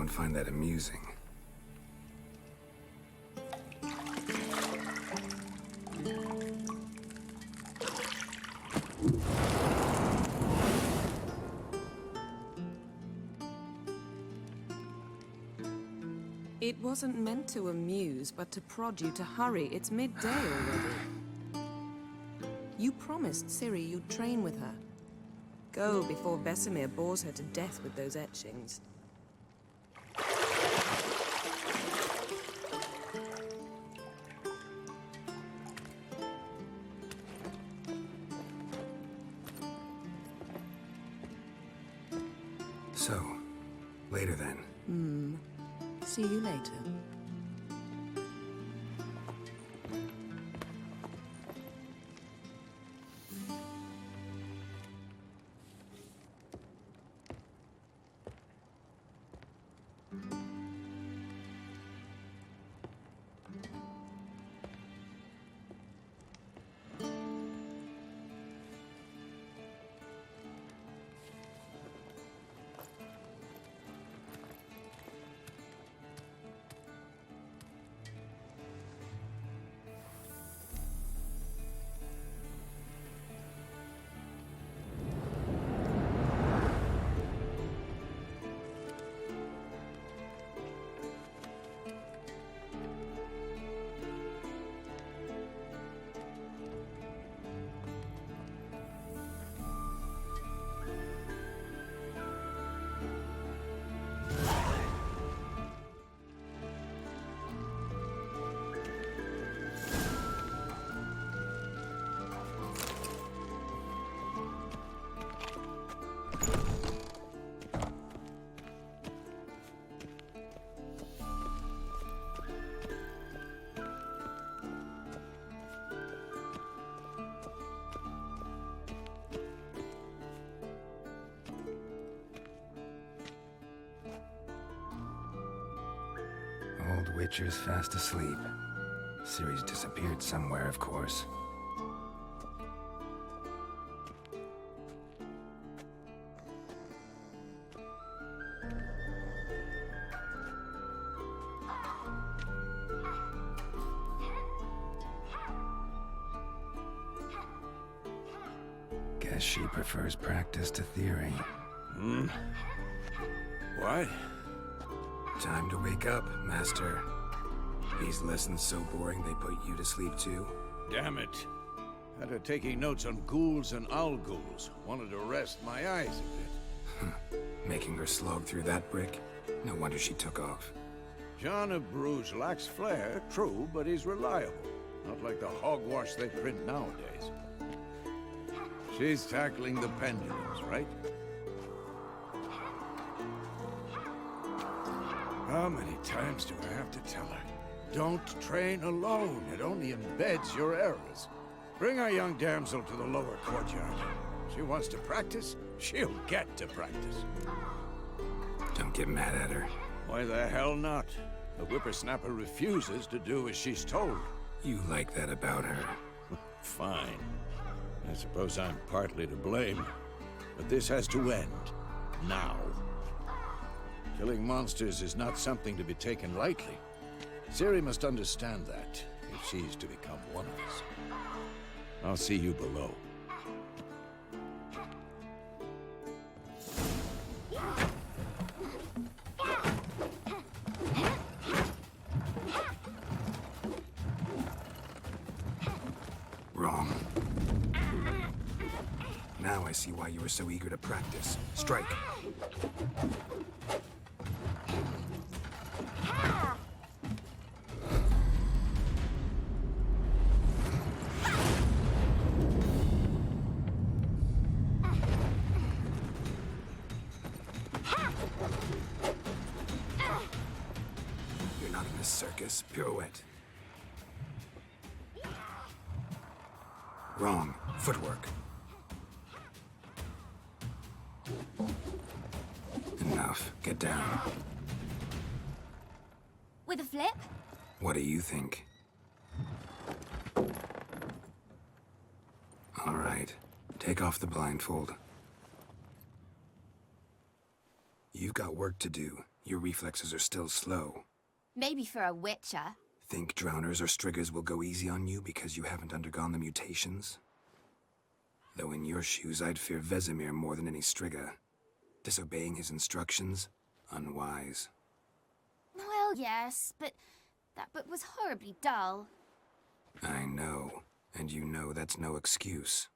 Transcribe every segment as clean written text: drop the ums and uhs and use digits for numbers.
don't find that amusing. It wasn't meant to amuse, but to prod you to hurry. It's midday already. You promised Ciri you'd train with her. Go before Vesemir bores her to death with those etchings. So, later then. See you later. Old Witcher's fast asleep. Ciri's disappeared somewhere, of course. Guess she prefers practice to theory. What? Time to wake up, Master. These lessons so boring they put you to sleep too? Damn it. Had her taking notes on ghouls and owl ghouls. Wanted to rest my eyes a bit. Making her slog through that brick? No wonder she took off. John of Bruges lacks flair, true, but he's reliable. Not like the hogwash they print nowadays. She's tackling the pendulums, right? How many times do I have to tell her? Don't train alone. It only embeds your errors. Bring our young damsel to the lower courtyard. She wants to practice, she'll get to practice. Don't get mad at her. Why the hell not? The whippersnapper refuses to do as she's told. You like that about her. Fine. I suppose I'm partly to blame. But this has to end. Now. Killing monsters is not something to be taken lightly. Ciri must understand that, if she's to become one of us. I'll see you below. Wrong. Now I see why you were so eager to practice. Strike. You're not in this circus. Pirouette. Wrong. Footwork. Enough. Get down. With a flip? What do you think? All right. Take off the blindfold. You've got work to do. Your reflexes are still slow. Maybe for a witcher. Think drowners or striggers will go easy on you because you haven't undergone the mutations? Though in your shoes, I'd fear Vesemir more than any strigger. Disobeying his instructions? Unwise. Well, yes, but that book was horribly dull. I know, and you know that's no excuse.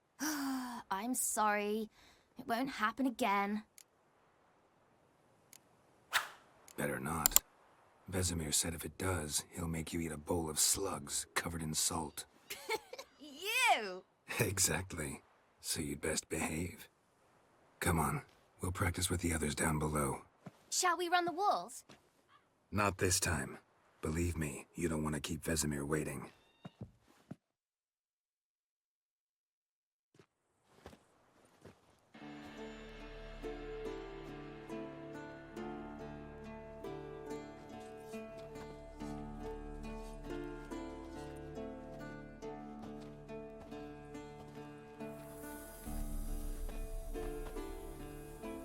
I'm sorry. It won't happen again. Better not. Vesemir said if it does, he'll make you eat a bowl of slugs covered in salt. You! Exactly. So you'd best behave. Come on, we'll practice with the others down below. Shall we run the walls? Not this time. Believe me, you don't want to keep Vesemir waiting.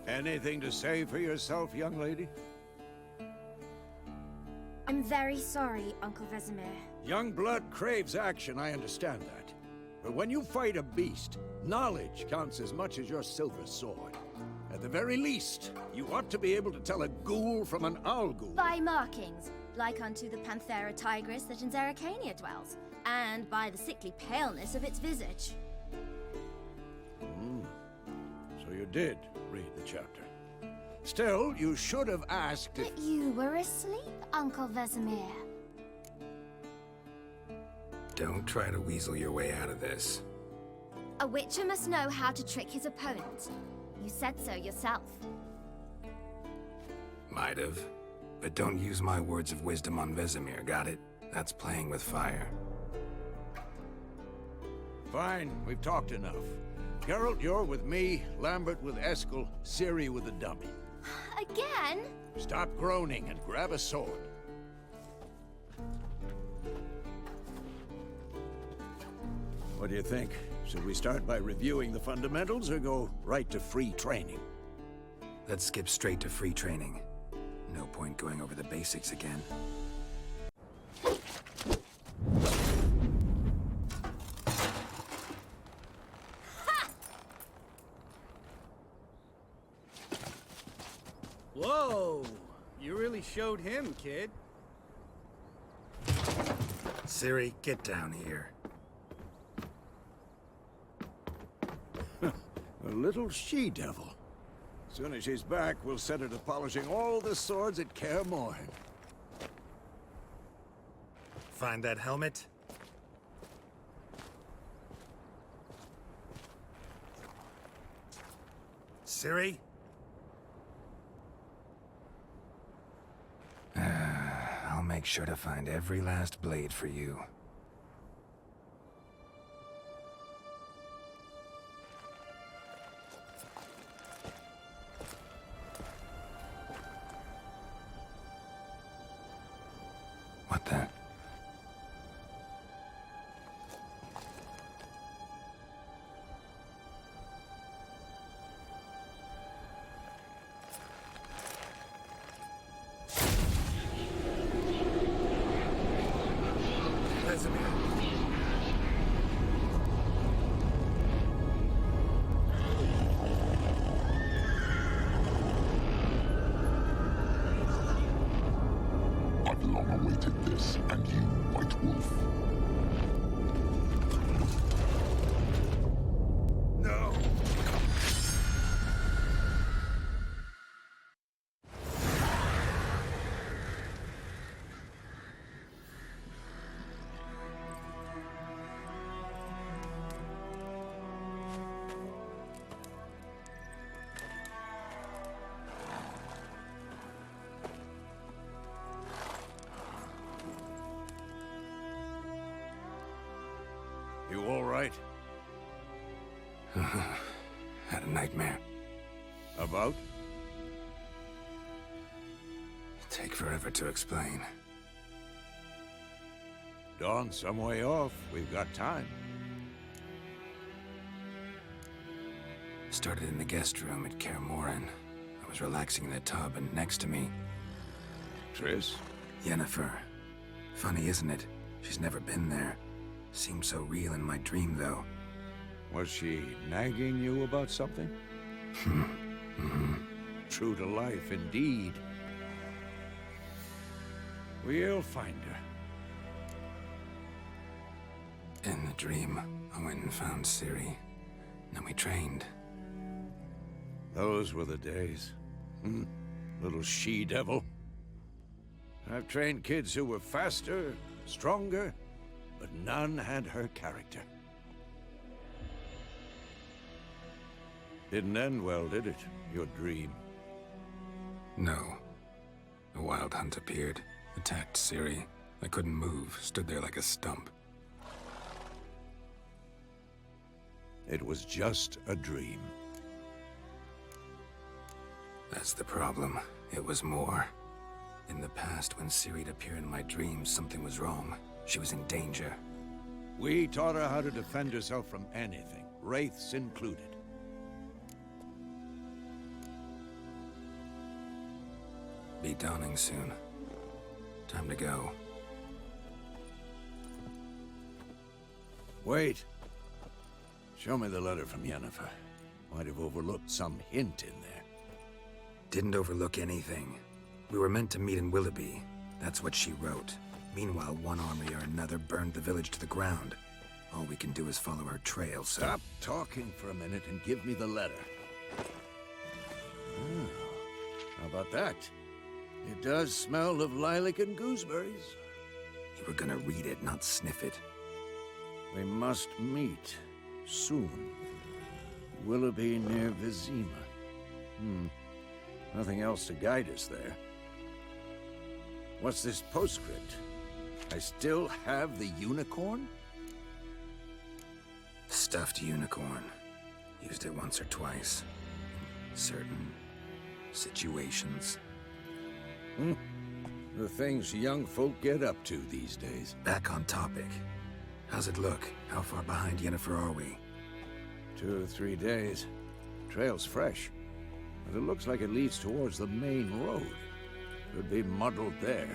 Anything to say for yourself, young lady? I'm very sorry, Uncle Vesemir. Young blood craves action, I understand that. But when you fight a beast, knowledge counts as much as your silver sword. At the very least, you ought to be able to tell a ghoul from an owl ghoul. By markings, like unto the Panthera tigris that in Zerrikania dwells, and by the sickly paleness of its visage. So you did read the chapter. Still, you should have asked if... But you were asleep, Uncle Vesemir. Don't try to weasel your way out of this. A witcher must know how to trick his opponent. You said so yourself. Might have. But don't use my words of wisdom on Vesemir, got it? That's playing with fire. Fine, we've talked enough. Geralt, you're with me, Lambert with Eskel, Ciri with the dummy. Again? Stop groaning and grab a sword. What do you think? Should we start by reviewing the fundamentals or go right to free training? Let's skip straight to free training. No point going over the basics again. Whoa! You really showed him, kid. Ciri, get down here. A little she-devil. Soon as she's back, we'll set her to polishing all the swords at Kaer Morhen. Find that helmet? Ciri? I'll make sure to find every last blade for you. What the? I've long awaited this, and you, White Wolf. No! You all right? Had a nightmare. About? Take forever to explain. Dawn's some way off. We've got time. Started in the guest room at Kaer Morhen. I was relaxing in the tub, and next to me, Triss? Yennefer. Funny, isn't it? She's never been there. Seemed so real in my dream, though. Was she nagging you about something? True to life, indeed. We'll find her. In the dream, I went and found Ciri. Then we trained. Those were the days. Little she-devil. I've trained kids who were faster, stronger, but none had her character. Didn't end well, did it? Your dream? No. A wild hunt appeared, attacked Ciri. I couldn't move, stood there like a stump. It was just a dream. That's the problem. It was more. In the past, when Ciri'd appear in my dreams, something was wrong. She was in danger. We taught her how to defend herself from anything, wraiths included. Be dawning soon. Time to go. Wait. Show me the letter from Yennefer. Might have overlooked some hint in there. Didn't overlook anything. We were meant to meet in Willoughby. That's what she wrote. Meanwhile, one army or another burned the village to the ground. All we can do is follow her trail, so... Stop talking for a minute and give me the letter. How about that? It does smell of lilac and gooseberries. You were gonna read it, not sniff it. We must meet soon. Willoughby near Vizima. Nothing else to guide us there. What's this postscript? I still have the unicorn? Stuffed unicorn. Used it once or twice. In certain situations. The things young folk get up to these days. Back on topic. How's it look? How far behind Yennefer are we? 2 or 3 days. Trail's fresh, but it looks like it leads towards the main road. Could be muddled there.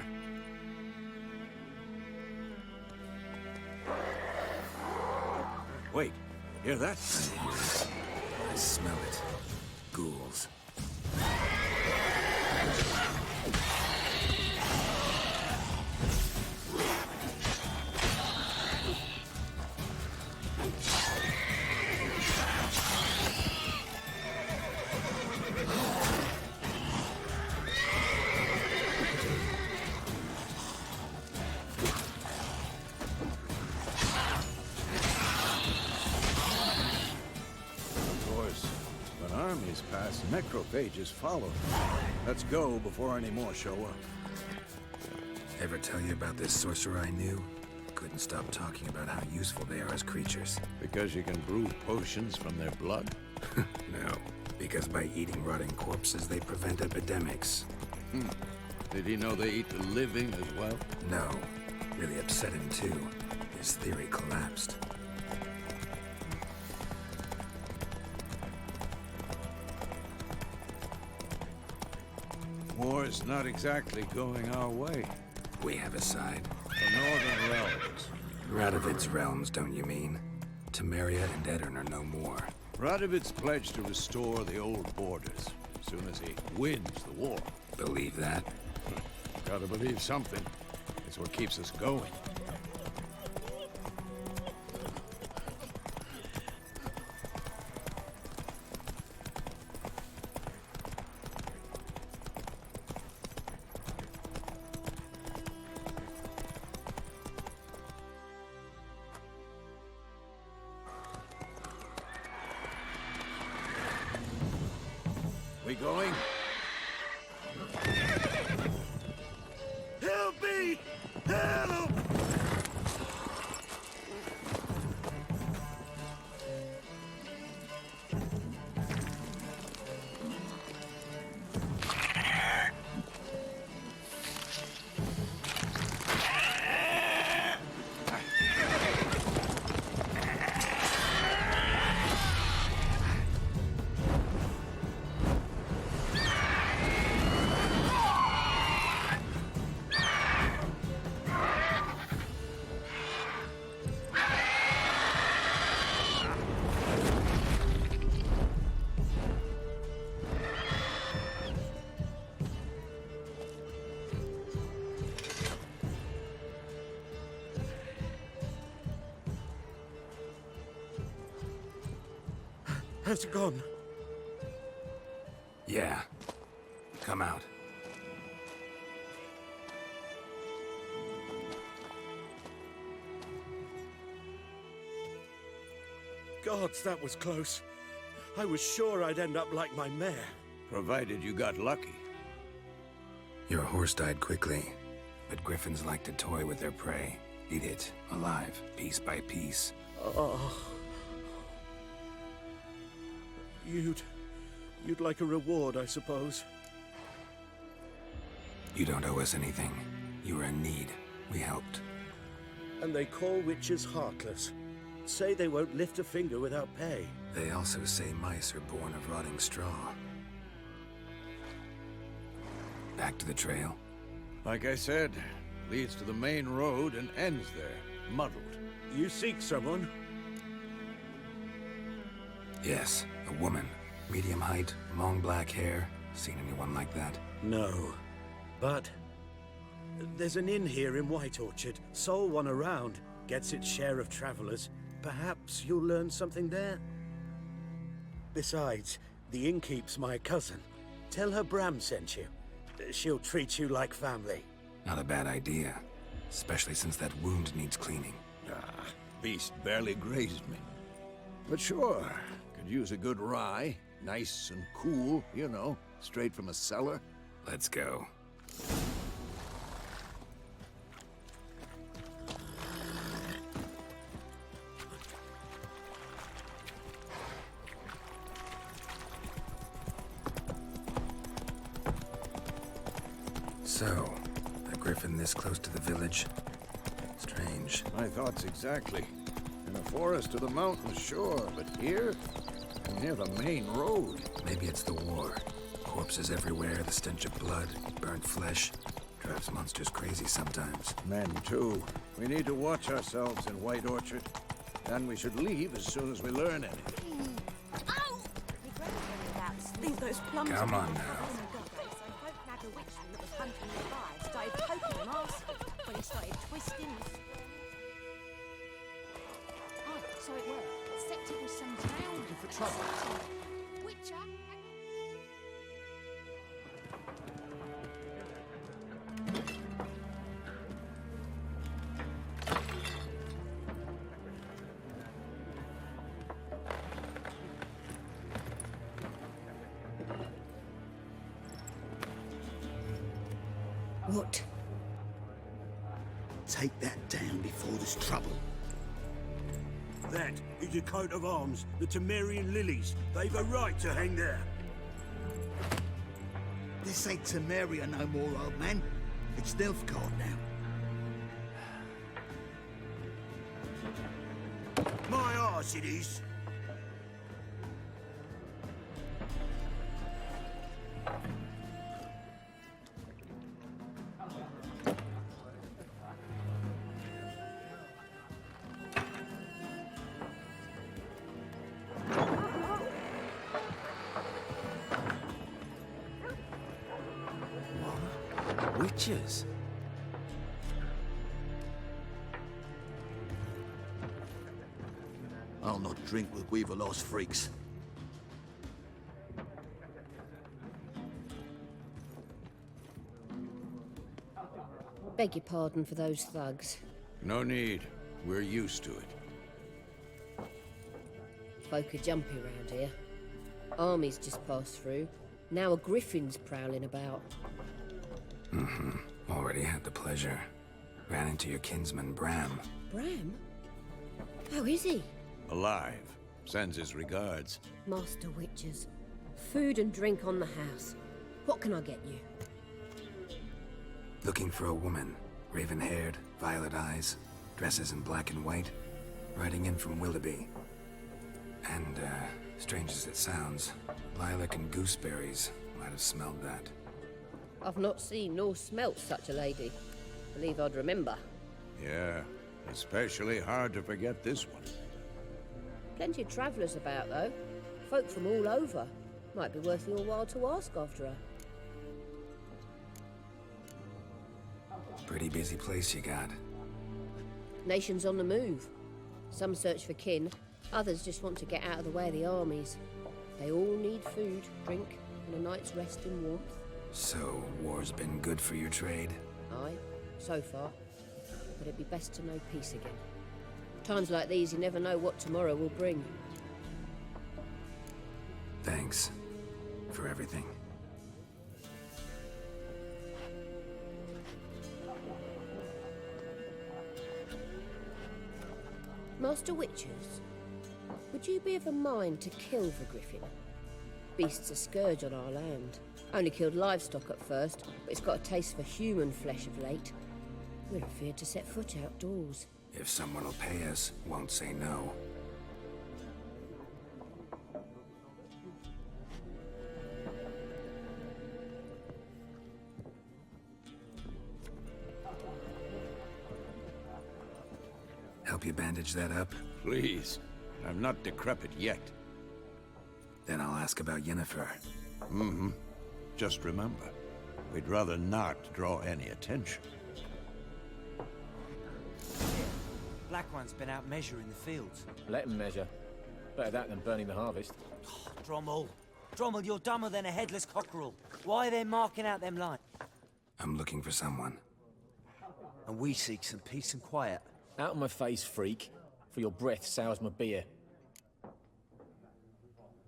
Wait, hear that? I hear it. I smell it. Ghouls. Necrophages follow. Let's go before any more show up. Ever tell you about this sorcerer I knew? Couldn't stop talking about how useful they are as creatures. Because you can brew potions from their blood? No, because by eating rotting corpses, they prevent epidemics. Did he know they eat the living as well? No. Really upset him, too. His theory collapsed. War's not exactly going our way. We have a side. The Northern Realms. Radovid's realms, don't you mean? Temeria and Edirn are no more. Radovid's pledged to restore the old borders as soon as he wins the war. Believe that? Gotta believe something. It's what keeps us going. We going? Help me! Help! Has it gone? Yeah. Come out. Gods, that was close. I was sure I'd end up like my mare. Provided you got lucky. Your horse died quickly, but griffins like to toy with their prey. Eat it, alive, piece by piece. Oh. You'd like a reward, I suppose. You don't owe us anything. You were in need. We helped. And they call witches heartless. Say they won't lift a finger without pay. They also say mice are born of rotting straw. Back to the trail. Like I said, leads to the main road and ends there, muddled. You seek someone? Yes, a woman. Medium height, long black hair. Seen anyone like that? No. But there's an inn here in White Orchard. Sole one around. Gets its share of travelers. Perhaps you'll learn something there? Besides, the innkeep's my cousin. Tell her Bram sent you. She'll treat you like family. Not a bad idea. Especially since that wound needs cleaning. Ah, beast barely grazed me. But sure, could use a good rye. Nice and cool, you know, straight from a cellar. Let's go. So, a griffin this close to the village? Strange. My thoughts exactly. In a forest or the mountains, sure, but here? Near the main road. Maybe it's the war. Corpses everywhere, the stench of blood, burnt flesh. Drives monsters crazy sometimes. Men, too. We need to watch ourselves in White Orchard. And we should leave as soon as we learn anything. Ow! Leave those plums. Come on now. Started poking him arse when he started twisting. Oh, so it worked. Except it was some drowned. Looking for trouble. Witcher. What? Take that down before there's trouble. That is a coat of arms, the Temerian lilies. They've a right to hang there. This ain't Temeria no more, old man. It's Nilfgaard now. My arse it is. Witches? I'll not drink with Weaver-lost freaks. Beg your pardon for those thugs. No need. We're used to it. Folk are jumpy around here. Armies just passed through. Now a griffin's prowling about. Already had the pleasure. Ran into your kinsman, Bram. Bram? How is he? Alive. Sends his regards. Master Witches. Food and drink on the house. What can I get you? Looking for a woman. Raven-haired, violet eyes, dresses in black and white. Riding in from Willoughby. And, strange as it sounds, lilac and gooseberries might have smelled that. I've not seen nor smelt such a lady. Believe I'd remember. Yeah, especially hard to forget this one. Plenty of travellers about, though. Folk from all over. Might be worth your while to ask after her. Pretty busy place you got. Nations on the move. Some search for kin, others just want to get out of the way of the armies. They all need food, drink, and a night's rest in warmth. So, war's been good for your trade? Aye, so far. But it'd be best to know peace again. Times like these, you never know what tomorrow will bring. Thanks for everything. Master Witchers, would you be of a mind to kill the griffin? Beast's a scourge on our land. Only killed livestock at first, but it's got a taste for human flesh of late. We're afeard to set foot outdoors. If someone will pay us, won't say no. Help you bandage that up? Please. I'm not decrepit yet. Then I'll ask about Yennefer. Mm-hmm. Just remember, we'd rather not draw any attention. Black One's been out measuring the fields. Let him measure. Better that than burning the harvest. Oh, Drommel. Drommel, you're dumber than a headless cockerel. Why are they marking out them lines? I'm looking for someone. And we seek some peace and quiet. Out of my face, freak. For your breath sours my beer.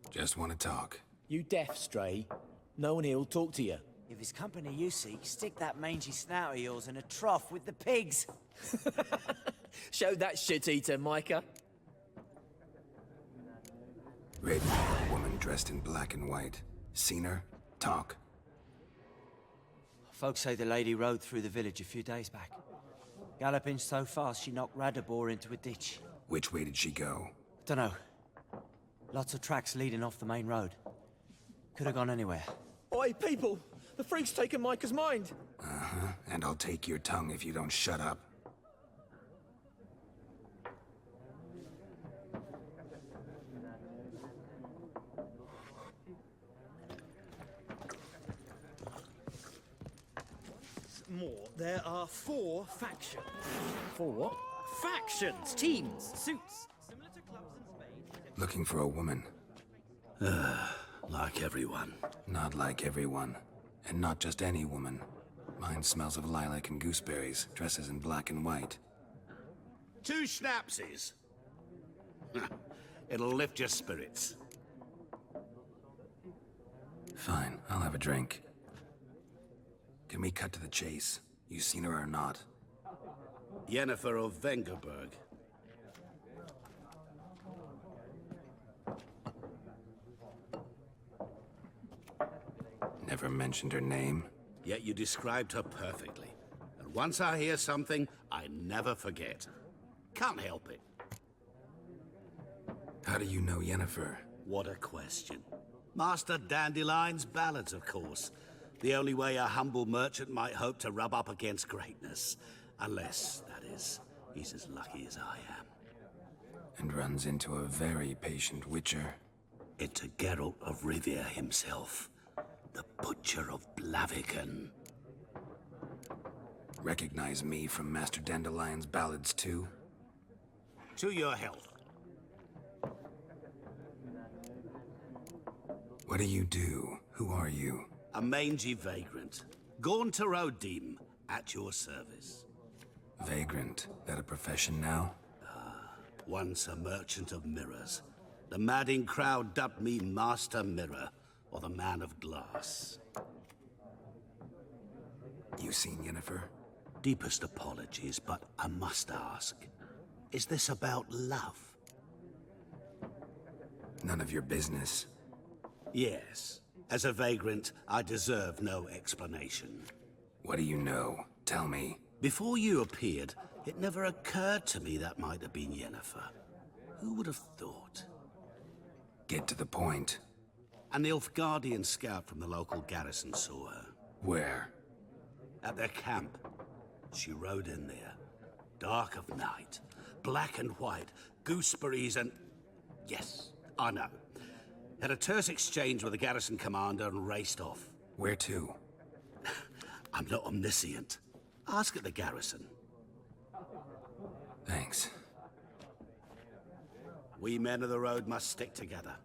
Just want to talk. You deaf, Stray? No one here will talk to you. If it's company you seek, stick that mangy snout of yours in a trough with the pigs. Show that shit-eater, Micah. Raven, a woman dressed in black and white. Seen her? Talk. Folks say the lady rode through the village a few days back. Galloping so fast she knocked Radabor into a ditch. Which way did she go? Dunno. Lots of tracks leading off the main road. Could have gone anywhere. Oi, people! The freak's taken Micah's mind! Uh-huh, and I'll take your tongue if you don't shut up. More. There are 4 factions. 4 what? Factions, teams, suits. Similar to clubs in Spain. Looking for a woman. Like everyone. Not like everyone. And not just any woman. Mine smells of lilac and gooseberries, dresses in black and white. 2 schnapsies. It'll lift your spirits. Fine, I'll have a drink. Can we cut to the chase? You seen her or not? Yennefer of Vengerberg. Never mentioned her name. Yet you described her perfectly. And once I hear something, I never forget. Can't help it. How do you know Yennefer? What a question. Master Dandelion's ballads, of course. The only way a humble merchant might hope to rub up against greatness. Unless, that is, he's as lucky as I am. And runs into a very patient witcher. Into Geralt of Rivia himself. The Butcher of Blaviken. Recognize me from Master Dandelion's ballads too? To your health. What do you do? Who are you? A mangy vagrant. Gone to Rodim, at your service. Vagrant. That a profession now? Once a merchant of mirrors. The madding crowd dubbed me Master Mirror, or the Man of Glass. You seen Yennefer? Deepest apologies, but I must ask. Is this about love? None of your business. Yes. As a vagrant, I deserve no explanation. What do you know? Tell me. Before you appeared, it never occurred to me that might have been Yennefer. Who would have thought? Get to the point. An Nilfgaardian scout from the local garrison saw her. Where? At their camp. She rode in there. Dark of night. Black and white. Gooseberries and... Yes, I know. Had a terse exchange with the garrison commander and raced off. Where to? I'm not omniscient. Ask at the garrison. Thanks. We men of the road must stick together.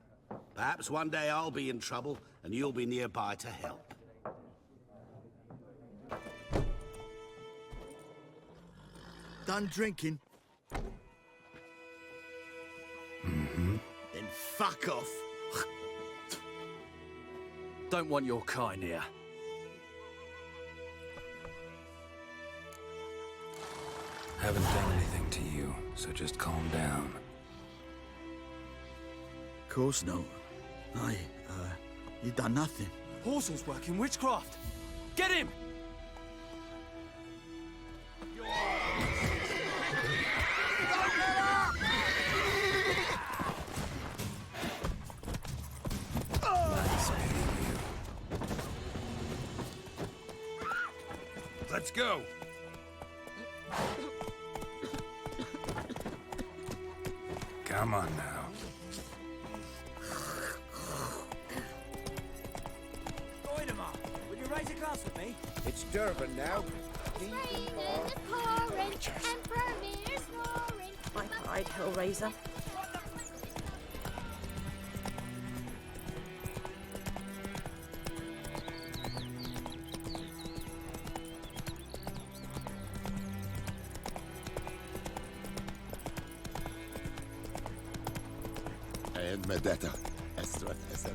Perhaps one day I'll be in trouble, and you'll be nearby to help. Done drinking? Mm-hmm. Then fuck off. Don't want your kind here. Haven't done anything to you, so just calm down. Course no. You done nothing. Horses working witchcraft. Get him! Let's go! Come on now. Will you raise a glass with me? It's Durban now. My pride, Hellraiser. And Medetta. Estrat Essen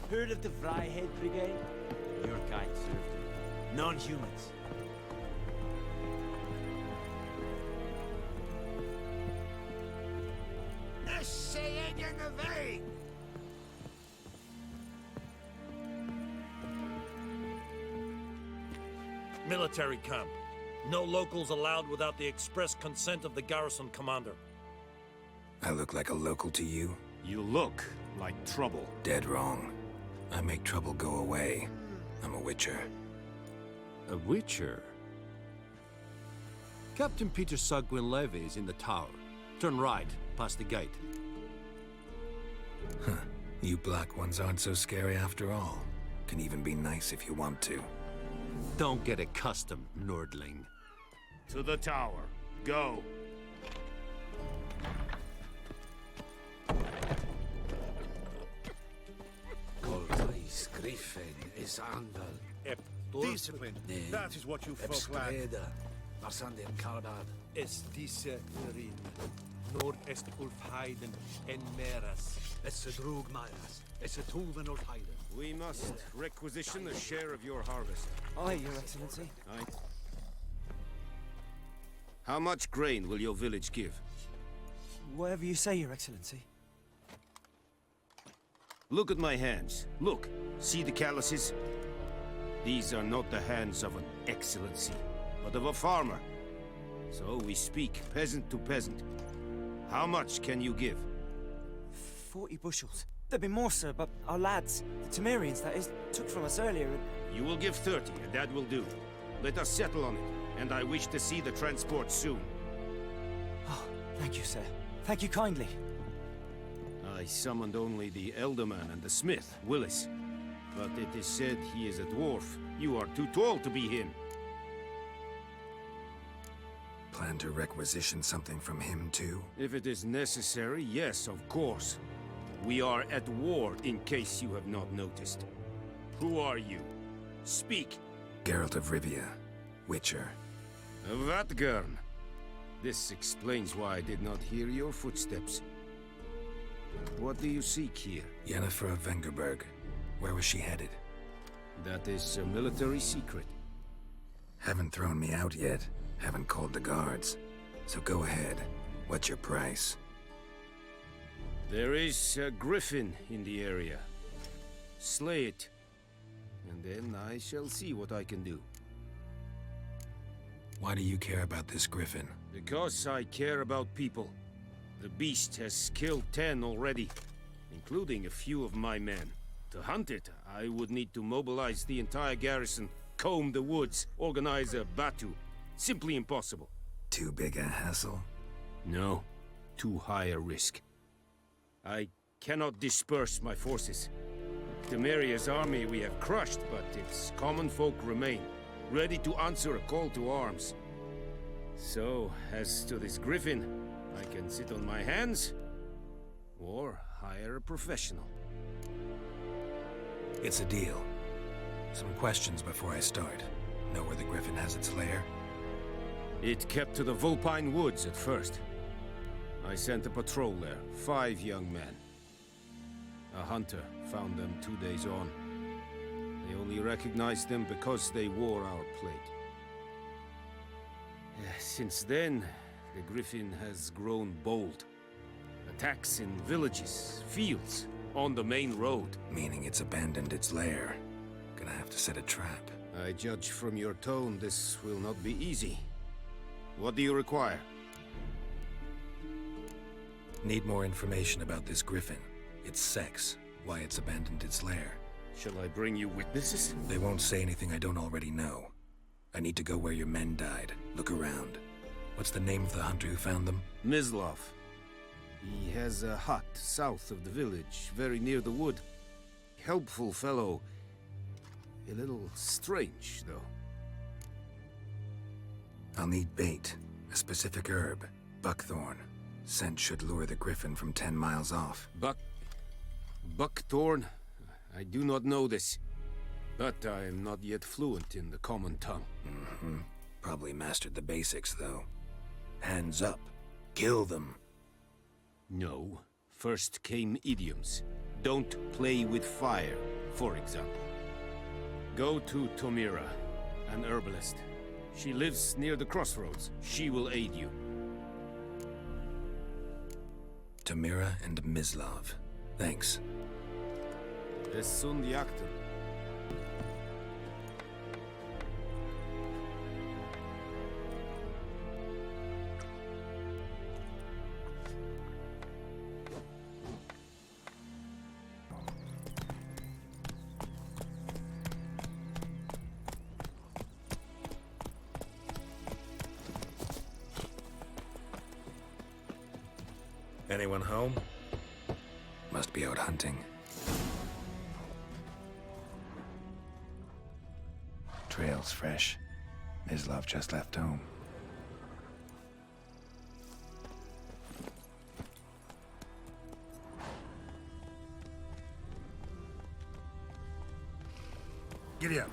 Heard of the Vryhead Brigade? Your kind served them. Non-humans. Military camp. No locals allowed without the express consent of the garrison commander. I look like a local to you? You look like trouble. Dead wrong. I make trouble go away. I'm a witcher. A witcher? Captain Peter Sagwin Levy is in the tower. Turn right, past the gate. Huh. You black ones aren't so scary after all. Can even be nice if you want to. Don't get accustomed, Nordling. To the tower. Go. Discipline. That is what you folk lack. Es diese Erin. Nord est Ulfheiden en Meras. We must requisition a share of your harvest. Aye, Your Excellency. Aye. How much grain will your village give? Whatever you say, Your Excellency. Look at my hands. Look. See the calluses? These are not the hands of an excellency, but of a farmer. So we speak peasant to peasant. How much can you give? 40 bushels. There'd be more, sir, but our lads, the Temerians, that is, took from us earlier and... You will give 30, and that will do. Let us settle on it, and I wish to see the transport soon. Oh, thank you, sir. Thank you kindly. I summoned only the Elderman and the smith, Willis. But it is said he is a dwarf. You are too tall to be him. Plan to requisition something from him, too? If it is necessary, yes, of course. We are at war, in case you have not noticed. Who are you? Speak! Geralt of Rivia, Witcher. Vatgern. This explains why I did not hear your footsteps. What do you seek here? Yennefer of Vengerberg. Where was she headed? That is a military secret. Haven't thrown me out yet. Haven't called the guards. So go ahead. What's your price? There is a griffin in the area. Slay it, and then I shall see what I can do. Why do you care about this griffin? Because I care about people. The beast has killed 10 already, including a few of my men. To hunt it, I would need to mobilize the entire garrison, comb the woods, organize a batu. Simply impossible. Too big a hassle? No, too high a risk. I cannot disperse my forces. Temeria's army we have crushed, but its common folk remain, ready to answer a call to arms. So, as to this griffin, I can sit on my hands, or hire a professional. It's a deal. Some questions before I start. Know where the griffin has its lair? It kept to the Vulpine Woods at first. I sent a patrol there, 5 young men. A hunter found them 2 days on. They only recognized them because they wore our plate. Since then, the griffin has grown bold. Attacks in villages, fields, on the main road. Meaning it's abandoned its lair. Gonna have to set a trap. I judge from your tone this will not be easy. What do you require? Need more information about this griffin. Its sex, why it's abandoned its lair. Shall I bring you witnesses? They won't say anything I don't already know. I need to go where your men died. Look around. What's the name of the hunter who found them? Mislav. He has a hut south of the village, very near the wood. Helpful fellow. A little strange, though. I'll need bait. A specific herb. Buckthorn. Scent should lure the griffin from 10 miles off. Buckthorn? I do not know this. But I am not yet fluent in the common tongue. Mm-hmm. Probably mastered the basics, though. Hands up. Kill them. No. First came idioms. Don't play with fire, for example. Go to Tomira, an herbalist. She lives near the crossroads. She will aid you. Tomira and Mislav. Thanks. Es sunt jakten. Anyone home? Must be out hunting. Trail's fresh. Mislav just left home. Giddy up.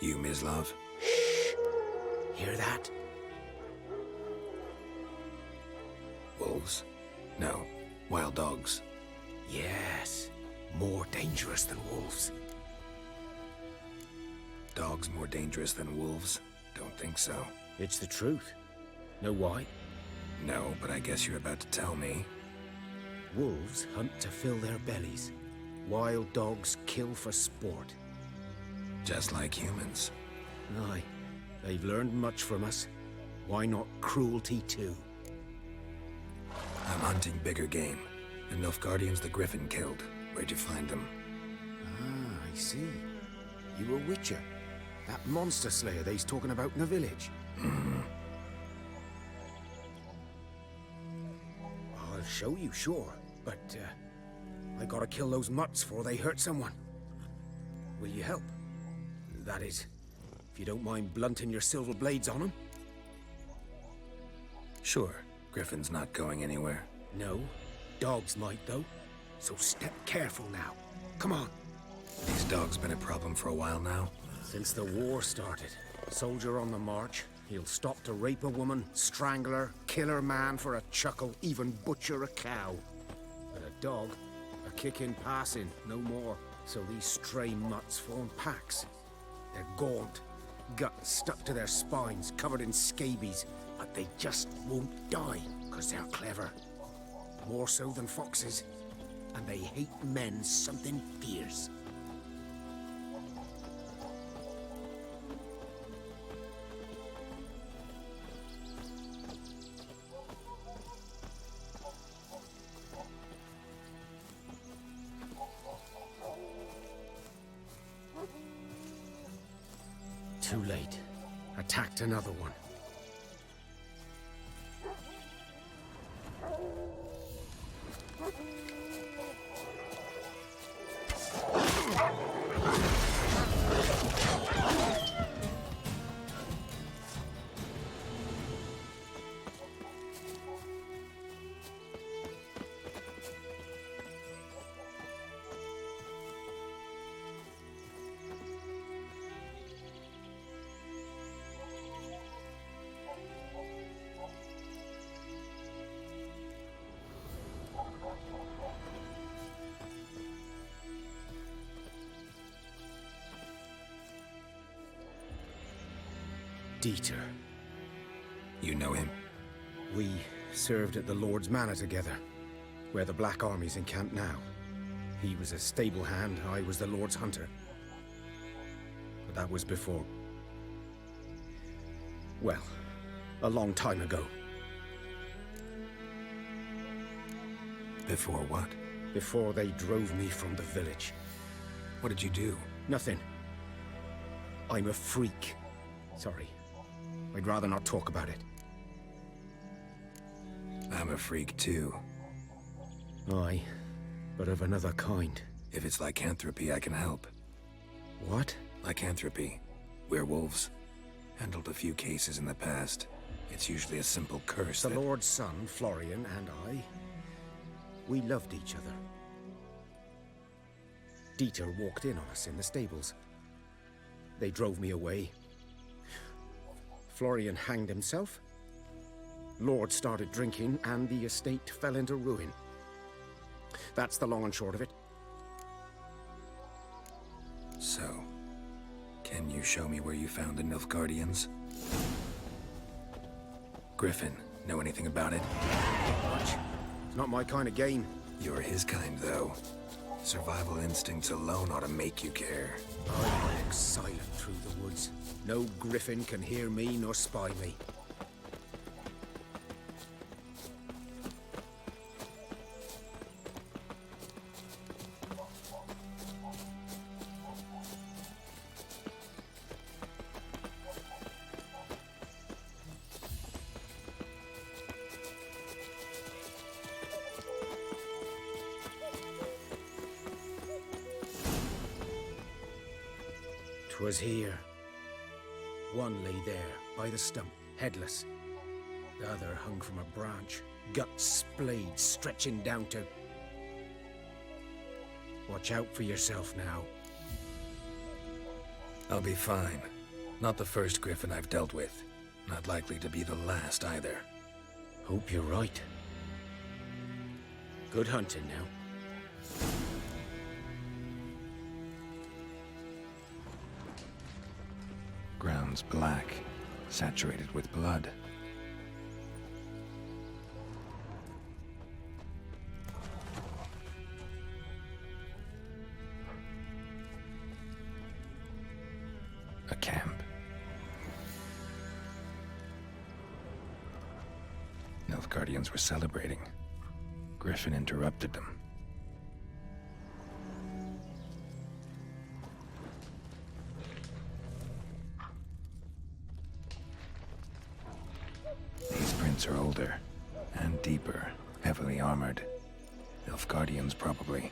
You, Mislav? Shh! Hear that? Wolves? No. Wild dogs. Yes. More dangerous than wolves. Dogs more dangerous than wolves? Don't think so. It's the truth. Know why? No, but I guess you're about to tell me. Wolves hunt to fill their bellies. Wild dogs kill for sport. Just like humans. Aye. They've learned much from us. Why not cruelty too? I'm hunting bigger game. The Nilfgaardians the Griffin killed. Where'd you find them? Ah, I see. You a witcher. That monster slayer they's talking about in the village. Mm-hmm. I'll show you, sure. But, I gotta kill those mutts before they hurt someone. Will you help? That is, if you don't mind blunting your silver blades on them. Sure. Griffin's not going anywhere. No, Dogs might, though. So step careful now. Come on. These dogs been a problem for a while now? Since the war started. Soldier on the march. He'll stop to rape a woman, strangle her, kill her man for a chuckle, even butcher a cow. But a dog, a kick in passing, no more. So these stray mutts form packs. They're gaunt, guts stuck to their spines, covered in scabies, but they just won't die, because they're clever. More so than foxes. And they hate men something fierce. Too late. Attacked another one. Dieter. You know him? We served at the Lord's Manor together, where the Black Army's encamped now. He was a stable hand, I was the Lord's hunter. But that was before... well, a long time ago. Before what? Before they drove me from the village. What did you do? Nothing. I'm a freak. Sorry. I'd rather not talk about it. I'm a freak too. Aye, but of another kind. If it's lycanthropy, I can help. What? Lycanthropy. Werewolves. Handled a few cases in the past. It's usually a simple curse The Lord's son, Florian, and I... we loved each other. Dieter walked in on us in the stables. They drove me away. Florian hanged himself. Lord started drinking, and the estate fell into ruin. That's the long and short of it. So, can you show me where you found the Nilfgaardians? Griffin, know anything about it? Not much. It's not my kind of game. You're his kind, though. Survival instincts alone ought to make you care. I walk silent through the woods. No griffin can hear me nor spy me. 'Twas here. One lay there, by the stump, headless. The other hung from a branch, guts splayed, stretching down to... Watch out for yourself now. I'll be fine. Not the first griffin I've dealt with. Not likely to be the last either. Hope you're right. Good hunting now. Ground's black, saturated with blood. A camp. Nilfgaardians were celebrating. Griffin interrupted them. These prints are older and deeper, heavily armored. Nilfgaardians, probably.